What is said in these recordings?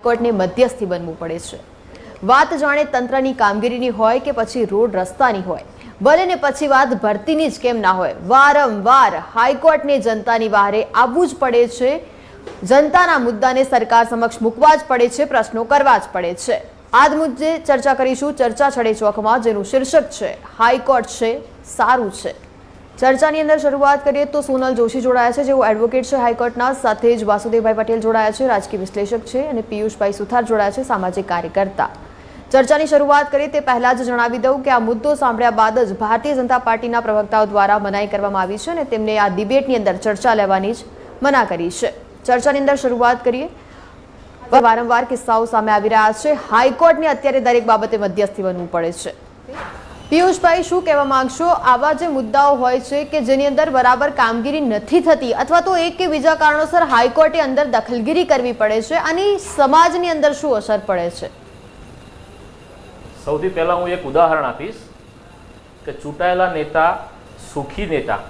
કોર્ટને મધ્યસ્થી બનવું પડે છે। વાત જાણે તંત્રની કામગીરીની હોય કે પછી રોડ રસ્તાની હોય, ભલે ને પછી વાત ભરતીની જ કેમ ના હોય, વારંવાર હાઈકોર્ટને જનતાની વહારે આવવું જ પડે છે। જનતાના મુદ્દાને સરકાર સમક્ષ મૂકવા જ પડે છે, પ્રશ્નો કરવા જ પડે છે। આ જ મુદ્દે ચર્ચા કરીશું ચર્ચા છડે ચોકમાં, જેનું શીર્ષક છે હાઈકોર્ટ છે સારું છે। ચર્ચાની અંદર શરૂઆત કરીએ તો સોનલ જોશી જોડાયા છે, જેઓ એડવોકેટ છે હાઈકોર્ટના, સાથે જ વાસુદેવભાઈ પટેલ જોડાયા છે, રાજકીય વિશ્લેષક છે, અને પિયુષભાઈ સુથાર જોડાયા છે, સામાજિક કાર્યકર્તા। ચર્ચાની શરૂઆત કરીએ તે પહેલા જ જણાવી દઉં કે આ મુદ્દો સાંભળ્યા બાદ જ ભારતીય જનતા પાર્ટીના પ્રવક્તાઓ દ્વારા મનાઈ કરવામાં આવી છે અને તેમને આ ડિબેટની અંદર ચર્ચા લેવાની જ મના કરી છે। ચર્ચાની અંદર શરૂઆત કરીએ, વારંવાર કિસ્સાઓ સામે આવી રહ્યા છે, હાઈકોર્ટને અત્યારે દરેક બાબતે મધ્યસ્થી બનવું પડે છે। પિયુષભાઈ, શું કહેવા માંગશો? આવા જે મુદ્દાઓ હોય છે કે જેની અંદર બરાબર કામગીરી નથી થતી, અથવા તો એક કે બીજા કારણોસર હાઈકોર્ટે અંદર દખલગીરી કરવી પડે છે, આની સમાજની અંદર શું અસર પડે છે? સૌથી પહેલા હું એક ઉદાહરણ આપીશ કે ચૂંટાયેલા નેતા, સુખી નેતા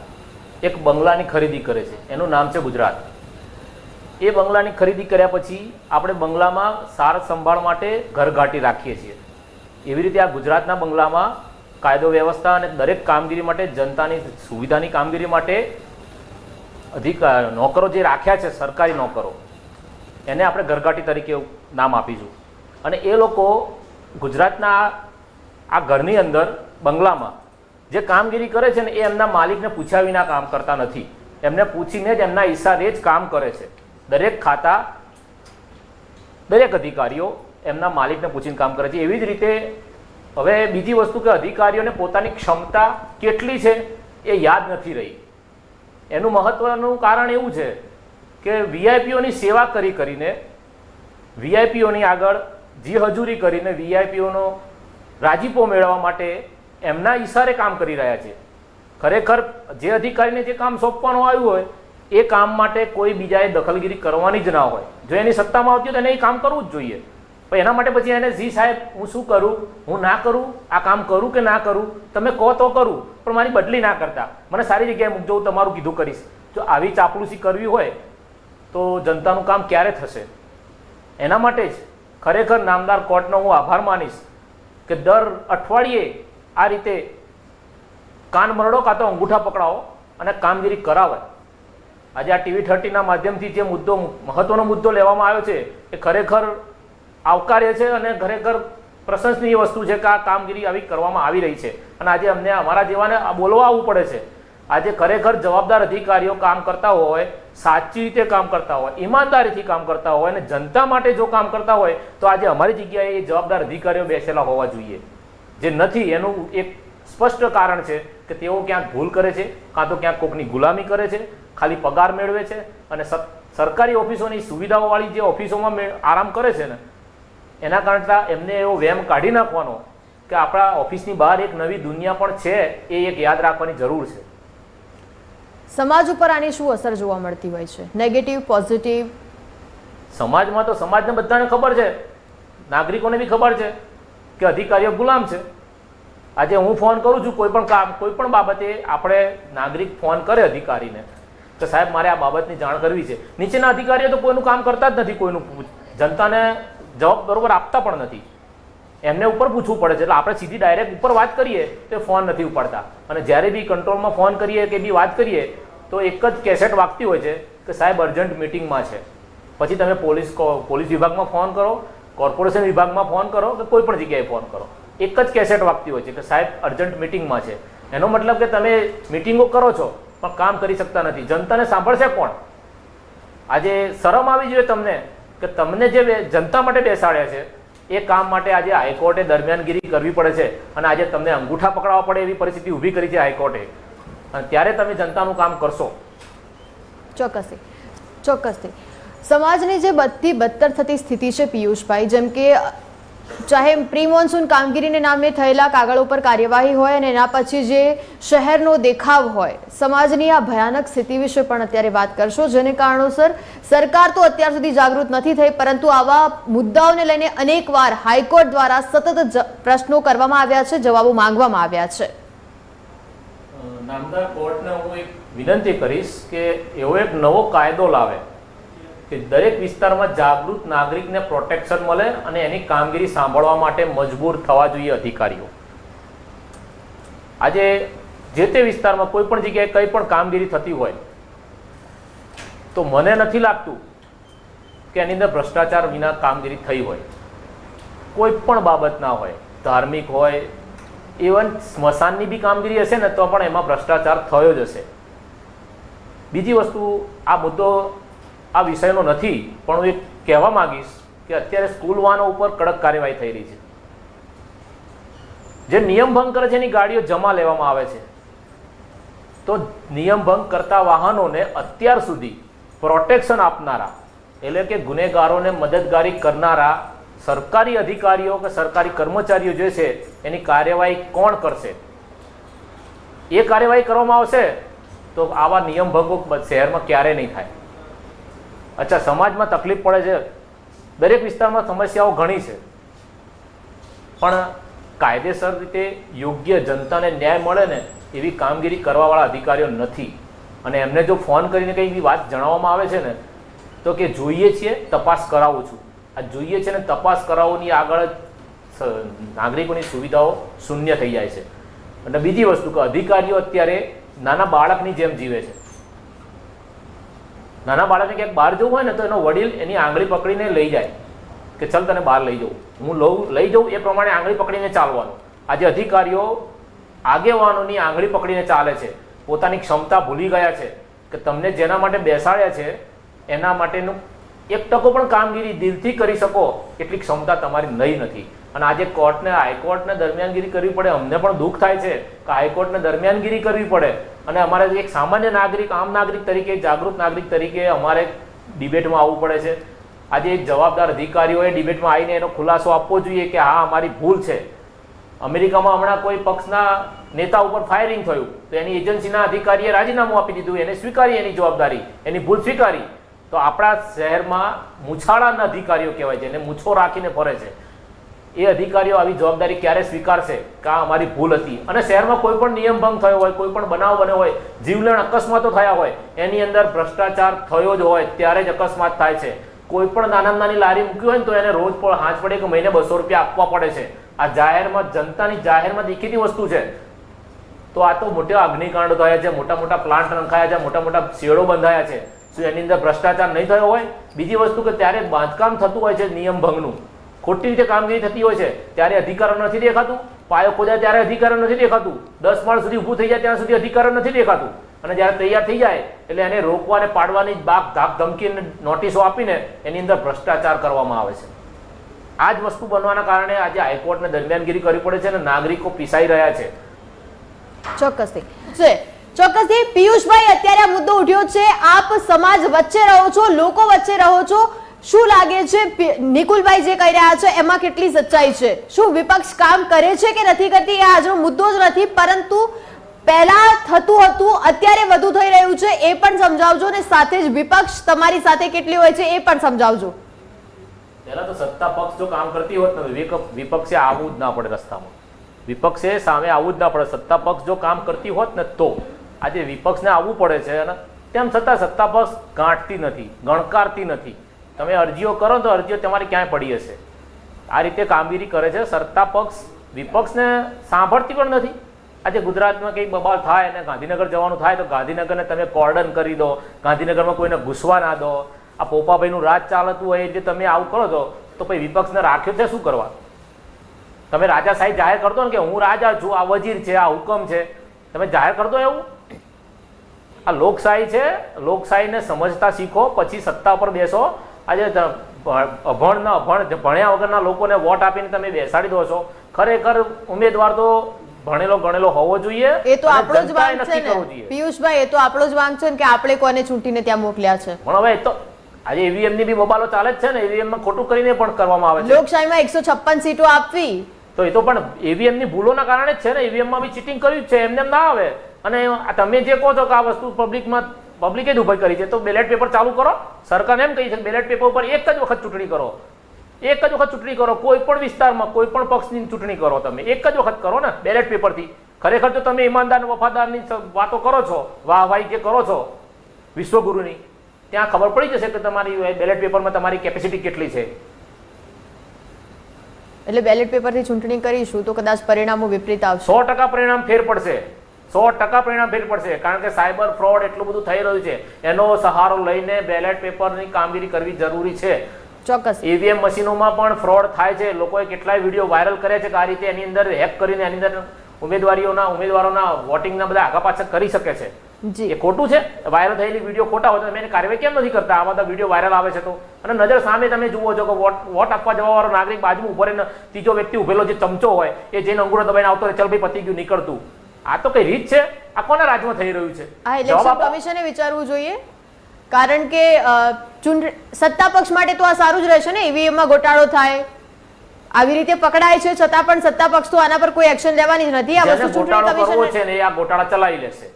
એક બંગલાની ખરીદી કરે છે, એનું નામ છે ગુજરાત। એ બંગલાની ખરીદી કર્યા પછી આપણે બંગલામાં સાર સંભાળ માટે ઘરઘાટી રાખીએ છીએ। એવી રીતે આ ગુજરાતના બંગલામાં કાયદો વ્યવસ્થા અને દરેક કામગીરી માટે, જનતાની સુવિધાની કામગીરી માટે નોકરો જે રાખ્યા છે, સરકારી નોકરો, એને આપણે ઘરઘાટી તરીકે નામ આપીશું। અને એ લોકો ગુજરાતના આ ઘરની અંદર બંગલામાં જે કામગીરી કરે છે ને, એ એમના માલિકને પૂછ્યા વિના કામ કરતા નથી, એમને પૂછીને જ એમના ઈશારે જ કામ કરે છે। દરેક ખાતા, દરેક અધિકારીઓ એમના માલિકને પૂછીને કામ કરે છે। એવી જ રીતે હવે બીજી વસ્તુ કે અધિકારીઓને પોતાની ક્ષમતા કેટલી છે એ યાદ નથી રહી। એનું મહત્વનું કારણ એવું છે કે વીઆઈપીઓની સેવા કરીને, વીઆઈપીઓની આગળ જી હજૂરી કરીને, વીઆઈપીઓનો રાજીપો મેળવવા માટે એમના ઈશારે કામ કરી રહ્યા છે। ખરેખર જે અધિકારીને જે કામ સોંપવાનું આવ્યું હોય એ કામ માટે કોઈ બીજાએ દખલગીરી કરવાની જ ના હોય। જો એની સત્તામાં આવતી હોય તો એને એ કામ કરવું જ જોઈએ। પણ એના માટે પછી એને જી સાહેબ હું શું કરું, હું ના કરું, આ કામ કરું કે ના કરું, તમે કહો તો કરું, પણ મારી બદલી ના કરતા, મને સારી જગ્યાએ મૂકજો, હું તમારું કીધું કરીશ। જો આવી ચાપલુસી કરવી હોય તો જનતાનું કામ ક્યારે થશે? એના માટે જ ખરેખર નામદાર કોર્ટનો હું આભાર માનીશ કે દર અઠવાડિયે આ રીતે કાન મરડો કાં તો અંગૂઠા પકડાવો અને કામગીરી કરાવે। આજે આ TV30ના માધ્યમથી જે મુદ્દો, મહત્વનો મુદ્દો લેવામાં આવ્યો છે, એ ખરેખર આવકાર્ય છે અને ખરેખર પ્રશંસનીય વસ્તુ છે કે આ કામગીરી આવી કરવામાં આવી રહી છે। અને આજે અમને, અમારા જેવાને બોલવા આવવું પડે છે। આજે ખરેખર જવાબદાર અધિકારીઓ કામ કરતા હોય, સાચી રીતે કામ કરતા હોય, ઈમાનદારીથી કામ કરતા હોય અને જનતા માટે જો કામ કરતા હોય તો આજે અમારી જગ્યાએ એ જવાબદાર અધિકારીઓ બેસેલા હોવા જોઈએ। જે નથી એનું એક સ્પષ્ટ કારણ છે કે તેઓ ક્યાંક ભૂલ કરે છે, કાં તો ક્યાંક કોકની ગુલામી કરે છે, ખાલી પગાર મેળવે છે અને સરકારી ઓફિસોની સુવિધાઓવાળી જે ઓફિસોમાં આરામ કરે છે ને, એના કરતાં એમને એવો વેમ કાઢી નાખવાનો કે આપણા ઓફિસની બહાર એક નવી દુનિયા પણ છે, એ એક યાદ રાખવાની જરૂર છે। સમાજ ઉપર આની શું અસર જોવા મળતી હોય છે? Negative, positive? સમાજમાં તો સમાજને બધાને ખબર છે, નાગરિકોને બી ખબર છે કે અધિકારીઓ ગુલામ છે। આજે હું ફોન કરું છું કોઈ પણ કામ, કોઈ પણ બાબતે, આપણે નાગરિક ફોન કરે અધિકારીને કે સાહેબ મારે આ બાબતની જાણ કરવી છે, નીચેના અધિકારીઓ તો કોઈનું કામ કરતા જ નથી, કોઈનું જનતાને જવાબ બરોબર આપતા પણ નથી, એમને ઉપર પૂછવું પડે છે। એટલે આપણે સીધી ડાયરેક્ટ ઉપર વાત કરીએ તો ફોન નથી ઉપાડતા, અને જ્યારે બી કંટ્રોલમાં ફોન કરીએ કે બી વાત કરીએ તો એક જ કેસેટ વાગતી હોય છે કે સાહેબ અર્જન્ટ મિટિંગમાં છે। પછી તમે પોલીસ વિભાગમાં ફોન કરો, કોર્પોરેશન વિભાગમાં ફોન કરો કે કોઈ પણ જગ્યાએ ફોન કરો, એક જ કેસેટ વાગતી હોય છે કે સાહેબ અર્જન્ટ મિટિંગમાં છે। એનો મતલબ કે તમે મિટિંગો કરો છો પણ કામ કરી શકતા નથી। જનતાને સાંભળશે કોણ? આજે શરમ આવી જોઈએ તમને કે તમને જે જનતા માટે બેસાડ્યા છે એ કામ માટે આજે હાઈકોર્ટે દરમિયાનગીરી કરવી પડે છે, અને આજે તમને અંગૂઠા પકડાવવા પડે એવી પરિસ્થિતિ ઊભી કરી છે હાઈકોર્ટે, અને ત્યારે તમે જનતાનું કામ કરશો? ચોક્કસથી, ચોક્કસથી। સમાજની જે બધી બદતર થતી સ્થિતિ છે પિયુષભાઈ, જેમ કે ચાહે પ્રી મોન્સૂન કામગીરીને નામે થયેલા કાગળો પર કાર્યવાહી હોય અને એના પછી જે શહેરનો દેખાવ હોય, સમાજની આ ભયાનક સ્થિતિ વિશે પણ અત્યારે વાત કરશો, જેને કારણોસર સરકાર તો અત્યાર સુધી જાગૃત નથી થઈ, પરંતુ આવા મુદ્દાઓને લઈને અનેકવાર હાઈકોર્ટ દ્વારા સતત પ્રશ્નો કરવામાં આવ્યા છે, જવાબો માંગવામાં આવ્યા છે। નામદાર કોર્ટને હું એક વિનંતી કરીશ કે એવો એક નવો કાયદો લાવે કે દરેક વિસ્તારમાં જાગૃત નાગરિકને પ્રોટેક્શન મળે અને એની કામગીરી સાંભળવા માટે મજબૂર થવા જોઈએ અધિકારીઓ. આજે જે તે વિસ્તારમાં કોઈ પણ જગ્યાએ કંઈ પણ કામગીરી થતી હોય તો મને નથી લાગતું કે એની અંદર ભ્રષ્ટાચાર વિના કામગીરી થઈ હોય. કોઈ પણ બાબત ના હોય, ધાર્મિક હોય, ઇવન સ્મશાનની બી કામગીરી હશે ને તો પણ એમાં ભ્રષ્ટાચાર થયો જ હશે. બીજી વસ્તુ, આ મુદ્દો આ વિષયનો નથી, પણ હું એક કહેવા માંગીશ કે અત્યારે સ્કૂલ વાહનો ઉપર કડક કાર્યવાહી થઈ રહી છે. જે નિયમ ભંગ કરે છે એની ગાડીઓ જમા લેવામાં આવે છે. તો નિયમ ભંગ કરતા વાહનોને અત્યાર સુધી પ્રોટેક્શન આપનારા, એટલે કે ગુનેગારોને મદદગારી કરનારા સરકારી અધિકારીઓ કે સરકારી કર્મચારીઓ જે છે એની કાર્યવાહી કોણ કરશે? એ કાર્યવાહી કરવામાં આવશે તો આવા નિયમ ભંગો શહેરમાં ક્યારેય નહીં થાય. અચ્છા, સમાજમાં તકલીફ પડે છે, દરેક વિસ્તારમાં સમસ્યાઓ ઘણી છે, પણ કાયદેસર રીતે યોગ્ય જનતાને ન્યાય મળે ને એવી કામગીરી કરવાવાળા અધિકારીઓ નથી. અને એમને જો ફોન કરીને કંઈ એવી વાત જણાવવામાં આવે છે ને તો કે જોઈએ છીએ, તપાસ કરાવું છું. આ જોઈએ છે ને તપાસ કરાવવાની આગળ જ નાગરિકોની સુવિધાઓ શૂન્ય થઈ જાય છે. અને બીજી વસ્તુ કે અધિકારીઓ અત્યારે નાના બાળકની જેમ જીવે છે. નાના બાળકને ક્યાંક બહાર જવું હોય ને તો એનો વડીલ એની આંગળી પકડીને લઈ જાય કે ચાલ તને બહાર લઈ જાઉં, હું લઈ જાઉં, એ પ્રમાણે આંગળી પકડીને ચાલવાનું. આજે અધિકારીઓ આગેવાનોની આંગળી પકડીને ચાલે છે, પોતાની ક્ષમતા ભૂલી ગયા છે કે તમને જેના માટે બેસાડ્યા છે એના માટેનું 1% પણ કામગીરી દિલથી કરી શકો એટલી ક્ષમતા તમારી નહીં નથી. અને આજે કોર્ટને, હાઈકોર્ટને દરમિયાનગીરી કરવી પડે. અમને પણ દુઃખ થાય છે કે હાઈકોર્ટને દરમિયાનગીરી કરવી પડે અને અમારે એક સામાન્ય નાગરિક, આમ નાગરિક તરીકે, જાગૃત નાગરિક તરીકે અમારે ડિબેટમાં આવવું પડે છે. આજે એક જવાબદાર અધિકારીઓએ ડિબેટમાં આવીને એનો ખુલાસો આપવો જોઈએ કે હા અમારી ભૂલ છે. અમેરિકામાં હમણાં કોઈ પક્ષના નેતા ઉપર ફાયરિંગ થયું તો એની એજન્સીના અધિકારીએ રાજીનામું આપી દીધું, એને સ્વીકારી એની જવાબદારી, એની ભૂલ સ્વીકારી. તો આપણા શહેરમાં મૂછાળાના અધિકારીઓ કહેવાય છે, એને મૂછો રાખીને ફરે છે. એ અધિકારીઓ આવી જવાબદારી ક્યારે સ્વીકારશે કે આ અમારી ભૂલ હતી? અને શહેરમાં કોઈ પણ નિયમ ભંગ થયો હોય, કોઈ પણ બનાવ બન્યો હોય, જીવલેણ અકસ્માતો થયા હોય, એની અંદર ભ્રષ્ટાચાર થયો જ હોય ત્યારે જ અકસ્માત થાય છે. કોઈ પણ નાનામાં નાની લારી મૂકી હોય ને તો એને રોજ પણ હાંચ પડે કે મહિને 200 રૂપિયા આપવા પડે છે. આ જાહેરમાં, જનતાની જાહેરમાં દેખીતી વસ્તુ છે. તો આ તો મોટા અગ્નિકાંડો થયા છે, મોટા મોટા પ્લાન્ટ નંખાયા છે, મોટા મોટા શેડો બંધાયા છે. શું એની અંદર ભ્રષ્ટાચાર નહીં થયો હોય? બીજી વસ્તુ કે ત્યારે બાંધકામ થતું હોય છે નિયમ ભંગનું, ખોટી રીતે કામગીરી થતી હોય છે ત્યારે અધિકારો નથી દેખાતું. પાયો ખોદાય ત્યારે અધિકારો નથી દેખાતું. 10 માળ સુધી ઊભું થઈ જાય ત્યાં સુધી અધિકારો નથી દેખાતું. અને જ્યારે તૈયાર થઈ જાય એટલે એને રોકવાને, પાડવાની બાપ ધાક ધમકી નોટિસો આપીને એની અંદર ભ્રષ્ટાચાર કરવામાં આવે છે. આ જ વસ્તુ બનવાના કારણે આજે હાઈકોર્ટને દરમિયાનગીરી કરવી પડે છે અને નાગરિકો પીસાઈ રહ્યા છે. ચોક્કસથી પિયુષભાઈ, અત્યારે આ મુદ્દો ઉઠ્યો છે, આપ સમાજ વચ્ચે રહો છો, લોકો વચ્ચે રહો છો, શું લાગે છે નિકુલભાઈ જે કહી રહ્યા છે એમાં કેટલી સચ્ચાઈ છે? શું વિપક્ષ કામ કરે છે કે નથી કરતી એ આજનો મુદ્દો જ નથી, પરંતુ પહેલા થતું હતું અત્યારે વધુ થઈ રહ્યું છે એ પણ સમજાવજો અને સાથે જ વિપક્ષ તમારી સાથે કેટલી હોય છે એ પણ સમજાવજો. પહેલા તો સત્તા પક્ષ જો કામ કરતી હોત ને વિપક્ષે આવવું જ ના પડે રસ્તામાં, વિપક્ષે સામે આવવું જ ના પડે. સત્તા પક્ષ જો કામ કરતી હોત ને તો આજે વિપક્ષને આવવું પડે છે અને તેમ છતાં સત્તા પક્ષ ગાંઠતી નથી, ગણકારતી નથી. તમે અરજીઓ કરો તો અરજીઓ તમારી ક્યાંય પડી હશે. આ રીતે કામગીરી કરે છે સત્તા પક્ષ. વિપક્ષને સાંભળતી પણ નથી. આજે ગુજરાતમાં કંઈ બબાલ થાય અને ગાંધીનગર જવાનું થાય તો ગાંધીનગરને તમે કોર્ડન કરી દો, ગાંધીનગરમાં કોઈને ઘૂસવા ના દો. આ પોપાભાઈનું રાજ ચાલતું હોય એટલે તમે આવું કરો છો તો પછી વિપક્ષને રાખ્યો છે શું કરવા? તમે રાજાશાહી જાહેર કરતો ને કે હું રાજા છું, આ વજીર છે, આ હુકમ છે, તમે જાહેર કરતો એવું? આ લોકશાહી છે, લોકશાહીને સમજતા શીખો, પછી સત્તા પર બેસો. આજે ભણ્યા વગરના લોકોને વોટ આપીને તમે બેસાડી દો છો. ખરેખર ઉમેદવાર તો ભણેલો ગણેલો હોવો જોઈએ. એ તો આપણો જ વાંક છે ને પિયુષભાઈ, એ તો આપણો જ વાંક છે ને કે આપણે કોને ચૂંટીને ત્યાં મોકલ્યા છે. પણ હવે તો આજે ઈવીએમ ની બી બબાલો ચાલે જ છે ને, ઈવીએમ માં ખોટું કરીને પણ કરવામાં આવે છે. લોકશાહીમાં 156 સીટો આપવી તો એ તો પણ ઈવીએમ ની ભૂલોના કારણે જ છે ને. ઈવીએમ માં બી ચીટિંગ કર્યું છે, એમને ના આવે. અને તમે જે કહો છો કે આ વસ્તુ પબ્લિકે જ ઉભી કરી છે તો બેલેટ પેપર ચાલુ કરો. સરકારને એમ કહી છે બેલેટ પેપર ઉપર એક જ વખત ચૂંટણી કરો, એક જ વખત ચૂંટણી કરો. કોઈ પણ વિસ્તારમાં કોઈ પણ પક્ષની ચૂંટણી કરો, તમે એક જ વખત કરો ને બેલેટ પેપરથી. ખરેખર જો તમે ઈમાનદાર વફાદારની વાતો કરો છો, વાહવાહી જે કરો છો વિશ્વગુરુની, ત્યાં ખબર પડી જશે કે તમારી બેલેટ પેપરમાં તમારી કેપેસિટી કેટલી છે. એટલે બેલેટ પેપરથી ચૂંટણી કરીશું તો કદાચ પરિણામો વિપરીત આવશે. 100% પરિણામ ફેર પડશે. 100% પરિણામ ફેર પડશે, કારણ કે સાયબર ફ્રોડ એટલું બધું થઈ રહ્યું છે. એનો સહારો લઈને બેલેટ પેપરની કામગીરી કરવી જરૂરી છે. ચોક્કસ. ઈવીએમ મશીનોમાં પણ ફ્રોડ થાય છે. લોકોએ કેટલાય વિડીયો વાયરલ કર્યા છે કે આ રીતે એની અંદર હેક કરીને એની અંદર ઉમેદવારોના વોટિંગના બધા આગા પાછળ કરી શકે છે. જી, એ ખોટું છે. વાયરલ થયેલી વિડીયો ખોટા હોય તો તમે એની કાર્યવાહી કેમ નથી કરતા? આવા બધા વિડીયો વાયરલ આવે છે તો. અને નજર સામે તમે જુઓ છો કે વોટ આપવા જવાવાળો નાગરિક બાજુમાં ઉભો રહીને ત્રીજો વ્યક્તિ ઉભેલો જે ચમચો હોય એ જઈને અંગૂઠો દબાઈને આવતો રહે, ચલ ભાઈ પતી ગયું, નીકળતું. આ તો કઈ રીત છે? આ કોના રાજમાં થઈ રહ્યું છે? આ ઇલેક્શન કમિશને વિચારવું જોઈએ, કારણ કે સત્તા પક્ષ માટે તો આ સારું જ રહેશે ને. ઈવીએમ માં ગોટાળો થાય, આવી રીતે પકડાય છે, છતાં પણ સત્તા પક્ષ તો આના પર કોઈ એક્શન લેવાની જ નથી. આ વસ્તુ ચૂંટણી કમિશન છે ને આ ગોટાળા ચલાવી લેશે.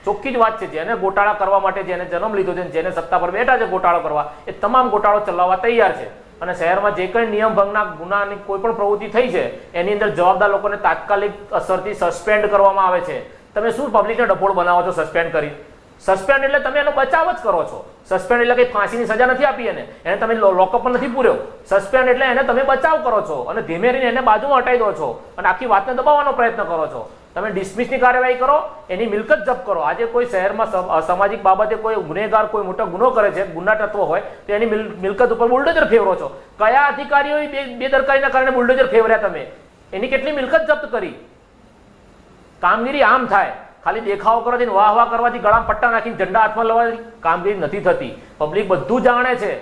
ચોખ્ખી જ વાત છે. જેને ગોટાળા કરવા માટે જેને જન્મ લીધો છે, જેને સત્તા પર બેઠા છે ગોટાળો કરવા, એ તમામ ગોટાળો ચલાવવા તૈયાર છે. અને શહેરમાં જે કંઈ નિયમ ભંગના ગુનાની કોઈ પણ પ્રવૃત્તિ થઈ છે એની અંદર જવાબદાર લોકોને તાત્કાલિક અસરથી સસ્પેન્ડ કરવામાં આવે છે. તમે શું પબ્લિકને ડફોળ બનાવો છો સસ્પેન્ડ કરી? સસ્પેન્ડ એટલે તમે એનો બચાવ જ કરો છો. સસ્પેન્ડ એટલે કઈ ફાંસીની સજા નથી આપી એને તમે લોકઅપ પણ નથી પૂર્યો. સસ્પેન્ડ એટલે એને તમે બચાવ કરો છો અને ધીમે રહીને એને બાજુમાં હટાવી દો છો અને આખી વાતને દબાવવાનો પ્રયત્ન કરો છો. તમે ડિસમિસની કાર્યવાહી કરો, એની મિલકત જપ્ત કરો. આજે કોઈ શહેરમાં સામાજિક બાબતે કોઈ ગુનેગાર કોઈ મોટો ગુનો કરે છે, ગુના તત્વ હોય તો એની મિલકત ઉપર બુલડોઝર ફેરવો છો. કયા અધિકારીઓએ બેદરકારીના કારણે બુલડોઝર ફેરવ્યા તમે? એની કેટલી મિલકત જપ્ત કરી? કામગીરી આમ થાય. ખાલી દેખાવો કરવાથી, વાહ કરવાથી, ગળામાં પટ્ટા નાખીને ઝંડા હાથમાં લેવાથી કામગીરી નથી થતી. પબ્લિક બધું જાણે છે,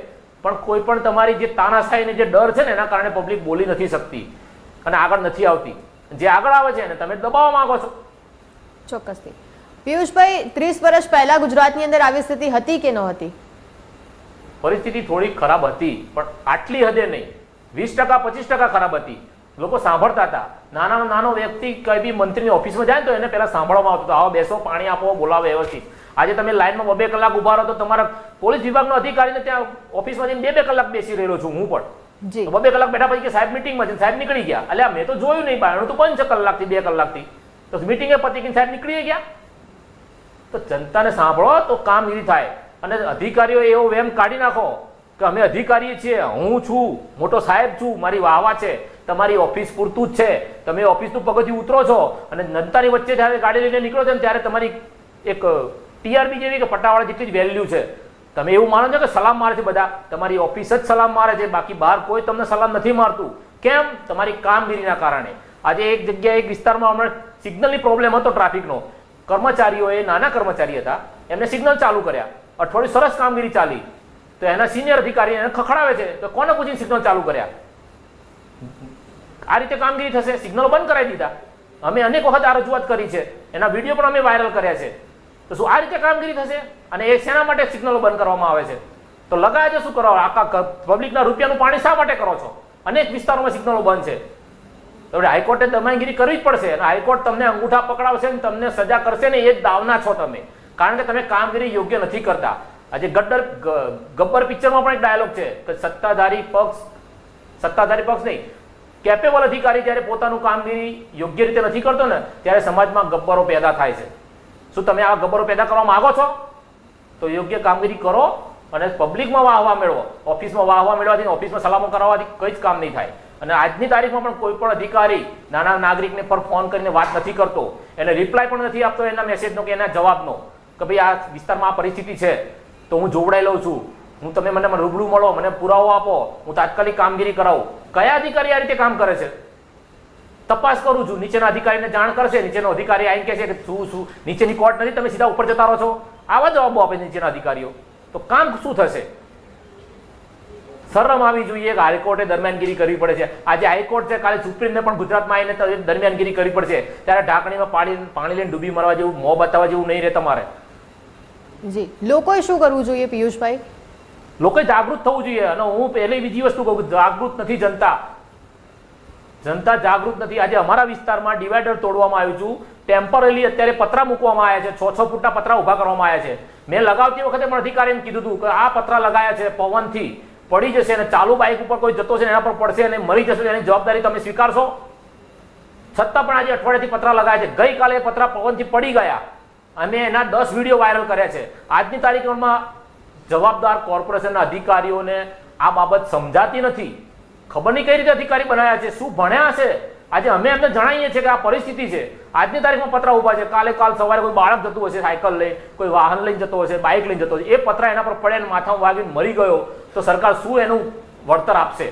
પણ કોઈ પણ તમારી જે તાનાશાહી ને જે ડર છે ને એના કારણે પબ્લિક બોલી નથી શકતી અને આગળ નથી આવતી. જે આગળ આવે છે એને તમે દબાવવા માંગો છો. ચોક્કસથી. પિયુષભાઈ, 30 વર્ષ પહેલા ગુજરાતની અંદર આવી સ્થિતિ હતી કે ન હતી? પરિસ્થિતિ થોડી ખરાબ હતી, પણ આટલી હદે નહીં. 20% 25% ખરાબ હતી. લોકો સાંભળતા હતા. નાનો વ્યક્તિ કઈ બી મંત્રીની ઓફિસમાં જાય તો એને પહેલા સાંભળવામાં આવતું હતું, આવો બેસો, પાણી આપો, બોલાવો, વ્યવસ્થિત. આજે તમે લાઈનમાં 2-2 કલાક ઉભા રહો તો તમારા પોલીસ વિભાગનો અધિકારીને ત્યાં ઓફિસમાં જઈને 2-2 કલાક બેસી રહેલો છું હું પણ. 2-2 કલાક બેઠા પછી કે સાહેબ મિટિંગમાં છે, સાહેબ નીકળી ગયા. એટલે મેં તો જોયું નહીં, બાયણું તો બંધ છે કલાકથી 2 કલાકથી. તો મિટિંગે પતી ગઈ, સાહેબ નીકળી ગયા. તો જનતાને સાંભળો તો કામગીરી થાય. અને અધિકારીઓ એવો વેમ કાઢી નાખો કે અમે અધિકારી છીએ, હું છું મોટો સાહેબ છું, મારી વાહવા છે. તમારી ઓફિસ પૂરતું જ છે. તમે ઓફિસનું પગથિયું ઉતરો છો અને જનતાની વચ્ચે જ્યારે ગાડી લઈને નીકળો છો ને ત્યારે તમારી એક ટીઆરપી જેવી કે પટ્ટાવાળા જેટલી જ વેલ્યુ છે. તમે એવું માનો છો કે સલામ મારે છે બધા? તમારી ઓફિસ જ સલામ મારે છે, બાકી બહાર કોઈ તમને સલામ નથી મારતું. કેમ? તમારી કામગીરીના કારણે. આજે એક જગ્યાએ એક વિસ્તારમાં હમણાં સિગ્નલની પ્રોબ્લેમ હતો ટ્રાફિકનો. કર્મચારીઓએ, નાના કર્મચારી હતા, એમને સિગ્નલ ચાલુ કર્યા. અઠવાડિયું સરસ કામગીરી ચાલી. તો એના સિનિયર અધિકારી એને ખખડાવે છે તો કોને પૂછીને સિગ્નલ ચાલુ કર્યા? આ રીતે કામગીરી થશે? સિગ્નલો બંધ કરાવી દીધા. અમે અનેક વખત આ રજૂઆત કરી છે, એના વિડીયો પણ અમે વાયરલ કર્યા છે. તો શું આ રીતે કામગીરી થશે? અને એ શેના માટે સિગ્નલો બંધ કરવામાં આવે છે? તો લગાવે છે શું કરો? આખા પબ્લિકના રૂપિયાનું પાણી શા માટે કરો છો? અનેક વિસ્તારોમાં સિગ્નલો બંધ છે. તો હાઈકોર્ટે દમનગીરી કરવી જ પડશે અને હાઈકોર્ટ તમને અંગૂઠા પકડાવશે ને તમને સજા કરશે ને એ જ દાવના છો તમે, કારણ કે તમે કામગીરી યોગ્ય નથી કરતા. આજે ગબ્બર પિક્ચરમાં પણ એક ડાયલોગ છે કે સત્તાધારી પક્ષ નહીં, કેપેબલ અધિકારી જ્યારે પોતાનું કામગીરી યોગ્ય રીતે નથી કરતો ને ત્યારે સમાજમાં ગબ્બરો પેદા થાય છે. શું તમે આ ગબ્બરો પેદા કરવા માંગો છો? તો યોગ્ય કામગીરી કરો અને પબ્લિકમાં વાહવા મેળવો. ઓફિસમાં વાહવા મેળવવાથી, ઓફિસમાં સલામો કરાવવાથી કંઈ જ કામ નહીં થાય. અને આજની તારીખમાં પણ કોઈ પણ અધિકારી નાના નાગરિકને પર ફોન કરીને વાત નથી કરતો, એને રિપ્લાય પણ નથી આપતો એના મેસેજનો કે એના જવાબનો, કે ભાઈ આ વિસ્તારમાં આ પરિસ્થિતિ છે તો હું જોવડાઈ લઉં છું, હું તમે મને રૂબરૂ મળો, મને પુરાવો આપો, હું તાત્કાલિક કામગીરી કરાવું. કયા અધિકારી આ રીતે કામ કરે છે? તપાસ કરું છું, નીચેના અધિકારીને જાણ કરશે, નીચેનો અધિકારી આવીને કહે છે કે શું નીચેની કોર્ટ નથી, તમે સીધા ઉપર જતા રહો છો. આવા જવાબો આપે નીચેના અધિકારીઓ, તો કામ શું થશે? શરમ આવી જોઈએ કે હાઈકોર્ટે દરમિયાનગીરી કરવી પડે છે. આજે હાઈકોર્ટ છે, કાલે સુપ્રીમને પણ ગુજરાતમાં આવીને દરમિયાનગીરી કરવી પડશે. ત્યારે ઢાંકણીમાં પાણી લઈને ડૂબી મરવા જેવું, મોં બતાવવા જેવું નહીં રહે તમારે. જી, લોકોએ શું કરવું જોઈએ પિયુષભાઈ? લોકોએ જાગૃત થવું જોઈએ. અને હું પહેલી બીજી વસ્તુ કહું, જાગૃત નથી જનતા. જનતા જાગૃત નથી. આજે અમારા વિસ્તારમાં ડિવાઈડર તોડવામાં આવ્યું છું. ટેમ્પરરી અત્યારે પતરા મૂકવામાં આવ્યા છે, 6-6 ફૂટના પતરા ઉભા કરવામાં આવ્યા છે. મેં લગાવતી વખતે પણ અધિકારીને કીધું હતું કે આ પતરા લગાયા છે, પવનથી પડી જશે અને ચાલુ બાઇક ઉપર કોઈ જતો છે એના પર પડશે અને મરી જશે, એની જવાબદારી તમે સ્વીકારશો? છતાં પણ આજે અઠવાડિયાથી પતરા લગાયા છે. ગઈકાલે પતરા પવનથી પડી ગયા. અમે એના 10 વિડીયો વાયરલ કર્યા છે. આજની તારીખમાં જવાબદાર કોર્પોરેશનના અધિકારીઓને આ બાબત સમજાતી નથી. ખબર નહીં કઈ રીતે અધિકારી બનાવ્યા છે, શું ભણ્યા છે. આજે અમે એમને જણાવીએ છીએ કે આ પરિસ્થિતિ છે, આજની તારીખમાં પતરા ઉભા છે, કાલ સવારે કોઈ બાળક જતું હશે સાયકલ લઈ, કોઈ વાહન લઈને જતો હશે, બાઇક લઈને જતો હશે, એ પતરા એના પર પડે અને માથામાં વાગીને મરી ગયો તો સરકાર શું એનું વળતર આપશે?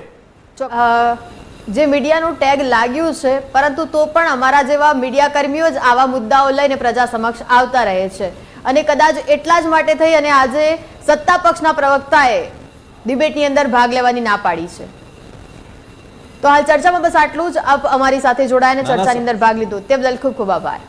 જે મીડિયાનું ટેગ લાગ્યું છે, પરંતુ તો પણ અમારા જેવા મીડિયા કર્મીઓ જ આવા મુદ્દાઓ લઈને પ્રજા સમક્ષ આવતા રહે છે અને કદાચ એટલા જ માટે થઈ અને આજે સત્તા પક્ષના પ્રવક્તાએ ડિબેટની અંદર ભાગ લેવાની ના પાડી છે. તો હાલ ચર્ચામાં બસ આટલું જ. આપ અમારી સાથે જોડાઈને ચર્ચાની અંદર ભાગ લીધો તે બદલ ખૂબ ખૂબ આભાર.